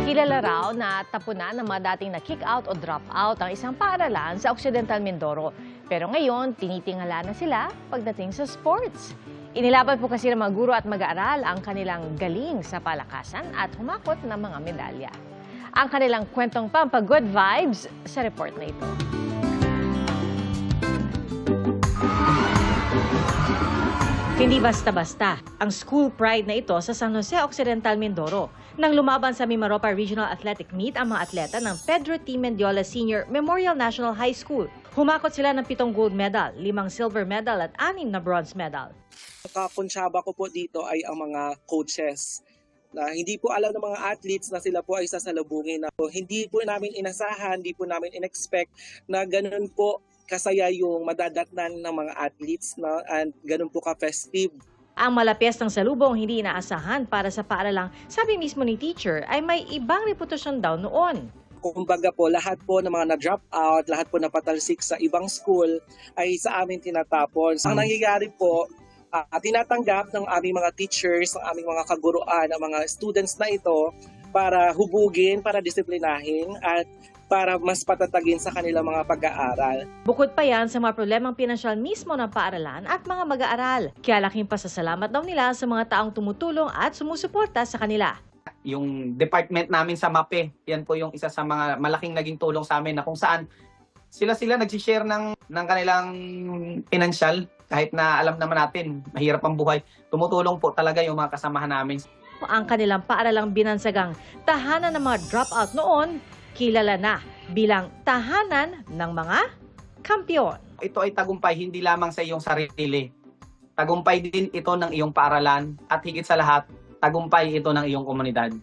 Kilala raw na tapunan ng mga dating na-kick out o drop out ang isang paaralan sa Occidental Mindoro. Pero ngayon, tinitingala na sila pagdating sa sports. Inilaban po kasi ng mga guro at mag-aaral ang kanilang galing sa palakasan at humakot ng mga medalya. Ang kanilang kwentong pampa-good vibes sa report na ito. Hindi basta-basta ang school pride na ito sa San Jose Occidental Mindoro. Nang lumaban sa Mimaropa Regional Athletic Meet ang mga atleta ng Pedro T. Mendiola Senior Memorial National High School. Humakot sila ng 7 gold medal, 5 silver medal at 6 na bronze medal. Kakonsyaba ko po dito ay ang mga coaches na hindi po alam ng mga athletes na sila po ay sasalubungin. Hindi po namin inasahan, hindi po namin in-expect na ganun po kasaya yung madadatnan ng mga athletes na and ganun po ka-festive. Ang malapiastang salubong hindi inaasahan para sa paaralang, sabi mismo ni teacher, ay may ibang reputasyon daw noon. Kumbaga po, lahat po ng mga na-drop out, lahat po na patalsik sa ibang school ay sa amin tinatapon. Ang nangyayari po, tinatanggap ng aming mga teachers, ng aming mga kaguruan, ng mga students na ito para hubugin, para disiplinahin at para mas patatagin sa kanilang mga pag-aaral. Bukod pa yan sa mga problemang pinansyal mismo ng paaralan at mga mag-aaral. Kaya laking pasasalamat daw nila sa mga taong tumutulong at sumusuporta sa kanila. Yung department namin sa MAPE, yan po yung isa sa mga malaking naging tulong sa amin na kung saan sila nagsishare ng kanilang pinansyal kahit na alam naman natin, mahirap ang buhay. Tumutulong po talaga yung mga kasamahan namin. Ang kanilang paaralang binansagang tahanan ng mga dropout noon, kilala na bilang tahanan ng mga kampiyon. Ito ay tagumpay hindi lamang sa iyong sarili. Tagumpay din ito ng iyong paaralan at higit sa lahat, tagumpay ito ng iyong komunidad.